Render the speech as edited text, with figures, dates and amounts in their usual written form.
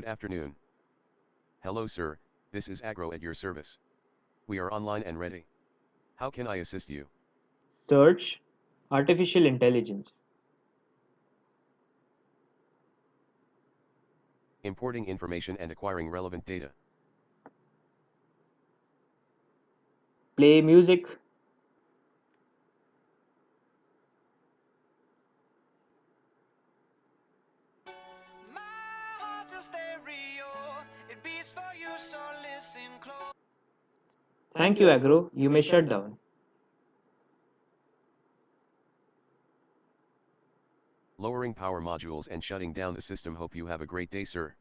Good afternoon. Hello sir, this is Agro at your service. We are online and ready. How can I assist you? Search Artificial Intelligence. Importing information and acquiring relevant data. Play music. My heart's a stereo. It beats for you, so listen close. Thank you, Agro. You may shut down. Lowering power modules and shutting down the system. Hope you have a great day sir.